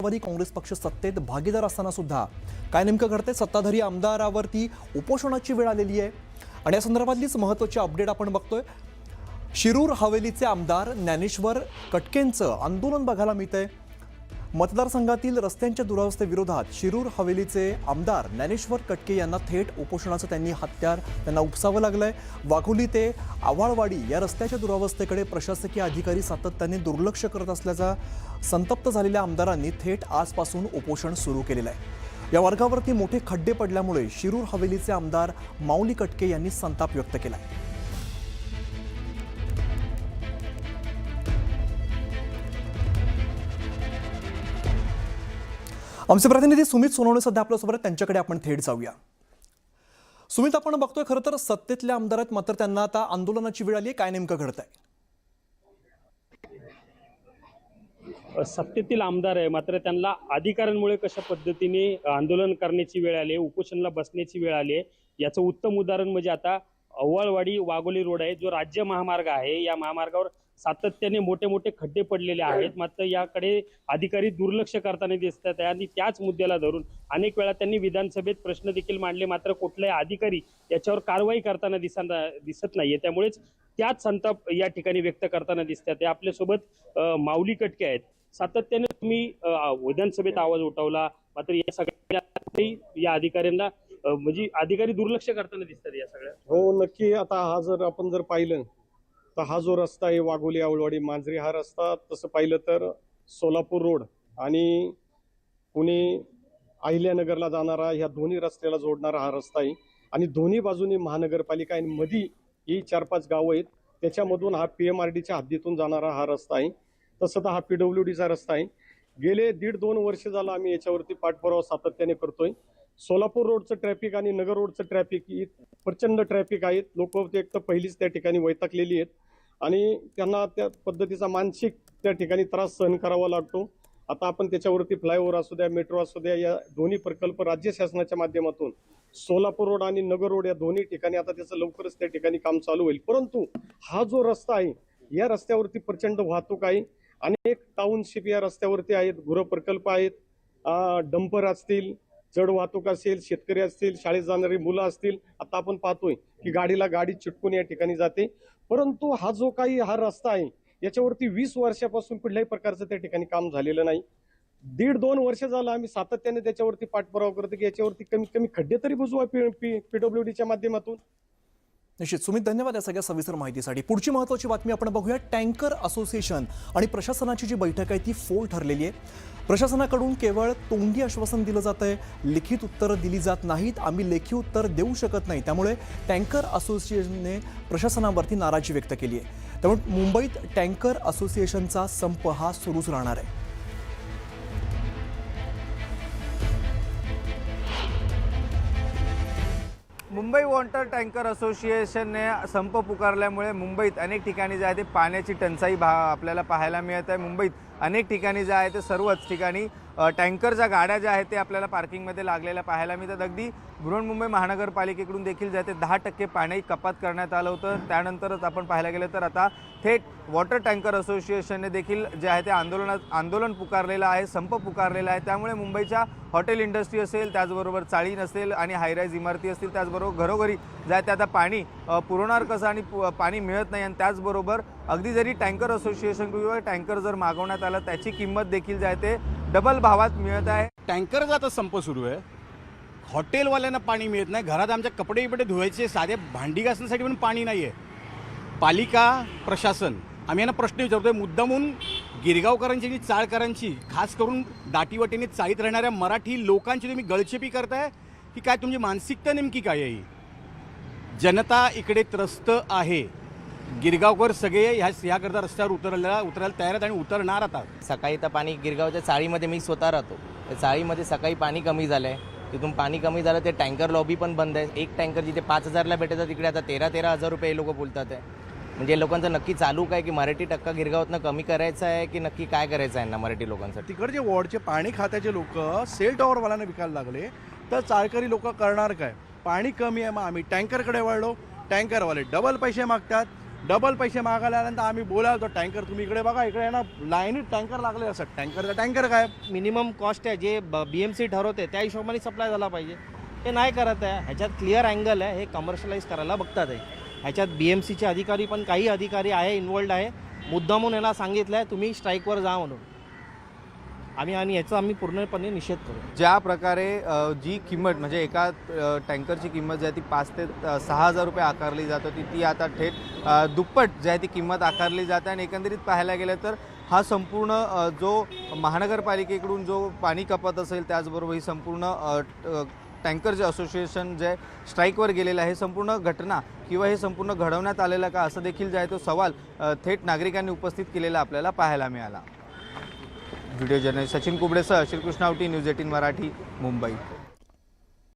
राष्ट्रवादी काँग्रेस पक्ष सत्तेत भागीदार असताना सुद्धा काय नेमकं घडते? सत्ताधारी आमदारावरती उपोषणाची वेळ आलेली आहे आणि या संदर्भातलीच महत्त्वाची अपडेट आपण बघतोय। शिरूर हवेलीचे आमदार ज्ञानेश्वर कटकेंचं आंदोलन बघायला मिळतंय। मतदारसंघातील रस्त्यांच्या दुरावस्थेविरोधात शिरूर हवेलीचे आमदार ज्ञानेश्वर कटके यांना थेट उपोषणाचं त्यांना उपसावं लागलंय। वाघोली ते आवाळवाडी या रस्त्याच्या दुरावस्थेकडे प्रशासकीय अधिकारी सातत्याने दुर्लक्ष करत असल्याचा संतप्त झालेल्या आमदारांनी थेट आजपासून उपोषण सुरू केलेलं आहे। या मार्गावरती मोठे खड्डे पडल्यामुळे शिरूर हवेलीचे आमदार माऊली कटके यांनी संताप व्यक्त केलाय। आमचे प्रतिनिधी सुमित सोनवणे सध्या आपल्यासोबत आहेत, त्यांच्याकडे आपण थेट जाऊया। सुमित, आपण बघतोय खरं तर सत्तेतले आमदार आहेत, मात्र त्यांना आता आंदोलनाची वेळ आली आहे। काय नेमकं घडतंय? सत्तेतील आमदार आहे, मात्र त्यांना अधिकाऱ्यांमुळे कशा पद्धतीने आंदोलन करण्याची वेळ आली आहे, उपोषणाला बसण्याची वेळ आली आहे, याचं उत्तम उदाहरण म्हणजे आता अव्वाळवाडी वाघोली रोड आहे, जो राज्य महामार्ग आहे। या महामार्गावर सातत्याने मोठे मोठे खड्डे पडलेले आहेत, मात्र याकडे अधिकारी दुर्लक्ष करताना दिसतात आणि त्याच मुद्द्याला धरून अनेक वेळा त्यांनी विधानसभेत प्रश्न देखील मांडले, मात्र कुठलाही अधिकारी याच्यावर कारवाई करताना दिसत नाहीये। त्यामुळेच त्याच संताप या ठिकाणी व्यक्त करताना दिसतात। आपल्यासोबत माऊली कटके आहेत। सातत्याने तुम्ही विधानसभेत आवाज उठवला, मात्र या सगळ्या या अधिकाऱ्यांना म्हणजे अधिकारी दुर्लक्ष करताना दिसतात या सगळ्या। हो, नक्की। आता हा जर आपण पाहिलं तर हा जो रस्ता आहे वाघोली आवळवाडी मांजरी, हा रस्ता तसं पाहिलं तर सोलापूर रोड आणि पुणे अहिल्यानगरला जाणारा ह्या दोन्ही रस्त्याला जोडणारा हा रस्ता आहे आणि दोन्ही बाजूनी महानगरपालिका आणि मध्ये ही 4-5 गावं आहेत, त्याच्यामधून हा PMRDच्या हद्दीतून जाणारा हा रस्ता आहे। तसं तर हा PWDचा रस्ता आहे। गेले 1.5-2 वर्ष झालं आम्ही याच्यावरती पाठपुरावा सातत्याने करतोय। सोलापूर रोडचं ट्रॅफिक आणि नगर रोडचं ट्रॅफिक ही प्रचंड ट्रॅफिक आहेत। लोक एक तर पहिलीच त्या ठिकाणी वैतागलेली आहेत आणि त्यांना त्या पद्धतीचा मानसिक त्या ठिकाणी त्रास सहन करावा लागतो। आता आपण त्याच्यावरती फ्लायओव्हर असू द्या, मेट्रो असू द्या, या दोन्ही प्रकल्प राज्य शासनाच्या माध्यमातून सोलापूर रोड आणि नगर रोड या दोन्ही ठिकाणी आता त्याचं लवकरच त्या ठिकाणी काम चालू होईल। परंतु हा जो रस्ता आहे, या रस्त्यावरती प्रचंड वाहतूक आहे। अनेक टाउनशिप या रस्त्यावरती आहेत, गृह प्रकल्प आहेत, डंपर असतील, जड वाहतूक असेल, शेतकरी असतील, शाळेत जाणारी मुलं असतील। आता आपण पाहतोय की गाडीला गाडी चिटकून या ठिकाणी जाते। परंतु हा जो काही हा रस्ता आहे, याच्यावरती 20 वर्षापासून कुठल्याही प्रकारचं त्या ठिकाणी काम झालेलं नाही। 1.5-2 वर्ष झालं आम्ही सातत्याने त्याच्यावरती पाठपुरावा करतो की याच्यावरती कमीत कमी खड्डे तरी बुजवा PWDच्या माध्यमातून। निश्चित सुमित, धन्यवाद या सगळ्या सविस्तर माहितीसाठी। पुढची महत्त्वाची बातमी आपण बघूया। टँकर असोसिएशन आणि प्रशासनाची जी बैठक आहे ती फोल ठरलेली आहे। प्रशासनाकडून केवळ तोंडी आश्वासन दिलं जात आहे, लिखित उत्तरं दिली जात नाहीत। आम्ही लेखी उत्तर देऊ शकत नाही, त्यामुळे टँकर असोसिएशनने प्रशासनावरती नाराजी व्यक्त केली आहे। त्यामुळे मुंबईत टँकर असोसिएशनचा संप हा सुरूच राहणार आहे। मुंबई वॉटर टँकर असोसिएशनने संप पुकारल्यामुळे मुंबईत अनेक ठिकाणी जे आहे ते पाण्याची टंचाई आपल्याला पाहायला मिळत आहे। मुंबईत अनेक ठिकाणी जे आहे ते सर्वच ठिकाणी टँकरच्या गाड्या ज्या आहेत ते आपल्याला पार्किंगमध्ये लागलेल्या पाहायला मिळतात। अगदी बृहन्मुंबई महानगरपालिकेकडून देखील जे आहे ते 10% पाणी कपात करण्यात आलं होतं। त्यानंतरच आपण पाहायला गेलं तर आता थेट वॉटर टँकर असोसिएशनने देखील जे आहे ते आंदोलन पुकारलेलं आहे, संप पुकारलेला आहे। त्यामुळे मुंबईच्या हॉटेल इंडस्ट्री असेल, त्याचबरोबर चाळीण असेल आणि हायराईज इमारती असतील, त्याचबरोबर घरोघरी जे आहे ते आता पाणी पुरवणार कसं आणि पाणी मिळत नाही। आणि त्याचबरोबर अगदी जरी टँकर असोसिएशन किंवा टँकर जर मागवण्यात आलं, त्याची किंमत देखील जे आहे ते डबल भावात मिळत आहे। टँकरचा आता संप सुरू आहे। हॉटेलवाल्यांना पाणी मिळत नाही, घरात आमच्या कपडे धुवायचे, साधे भांडी घासण्यासाठी पण पाणी नाही आहे। पालिका प्रशासन आम्ही यांना प्रश्न विचारतोय, मुद्दामून गिरगावकरांची आणि चाळकरांची, खास करून दाटीवाटीने चाळीत राहणाऱ्या मराठी लोकांची तुम्ही गळचेपी करताय की काय? तुमची मानसिकता नेमकी काय आहे? जनता इकडे त्रस्त आहे। गिरगावकर सगळे ह्याकरता रस्त्यावर उतरायला तयार आहेत आणि उतरणार आता। सकाळी तर पाणी गिरगावच्या चाळीमध्ये मी स्वतः राहतो, त्या चाळीमध्ये सकाळी पाणी कमी झालं आहे। तिथून पाणी कमी झालं, ते टँकर लॉबी पण बंद आहे। एक टँकर जिथे 5,000ला भेटायचं तिकडे आता 13,000 रुपये हे लोक बोलतात आहे। म्हणजे लोकांचं नक्की चालू काय की मराठी टक्का गिरगावातनं कमी करायचा आहे की नक्की काय करायचं आहे ना मराठी लोकांसाठी? तिकडचे वॉर्डचे पाणी खात्याचे लोक सेल टॉवरवाल्यांना विकायला लागले तर चाळकरी लोक करणार काय? पाणी कमी आहे, मग आम्ही टँकरकडे वळलो, टँकरवाले डबल पैसे मागतात डबल पैसे मागायला आल्यानंतर आम्ही बोलायला होतो टँकर तुम्ही इकडे बघा, इकडे आहे ना लाईनीत टँकर लागले असतात. टँकर काय मिनिमम कॉस्ट आहे जे BMC ठरवते त्या हिशोबाने सप्लाय झाला पाहिजे. हे नाही करत आहे. ह्याच्यात क्लिअर अँगल आहे, हे कमर्शियलाइज करायला बघतात आहे. ह्याच्यात BMCचे अधिकारी पण काही अधिकारी आहे इन्वॉल्ड आहे. मुद्दामून याला सांगितलं आहे तुम्ही स्ट्राईकवर जा म्हणून. आणि याचा आम्ही पूर्णपणे निषेध करू. ज्या प्रकारे जी किंमत म्हणजे एका टँकरची किंमत जी आहे ती 5 ते 6,000 रुपये आकारली जात होती ती आता थेट दुप्पट जी आहे ती किंमत आकारली जाते. आणि एकंदरीत पाहायला गेलं तर हा संपूर्ण जो महानगरपालिकेकडून जो पाणी कपात असेल त्याचबरोबर ही संपूर्ण टँकर जे असोसिएशन जे स्ट्राईकवर गेलेलं आहे संपूर्ण घटना किंवा हे संपूर्ण घडवण्यात आलेलं का असं देखील जे आहे तो सवाल थेट नागरिकांनी उपस्थित केलेला आपल्याला पाहायला मिळाला. व्हिडिओ जर्नलिस्ट सचिन कुबडेसह श्रीकृष्ण आवटी, न्यूज 18 मराठी, मुंबई.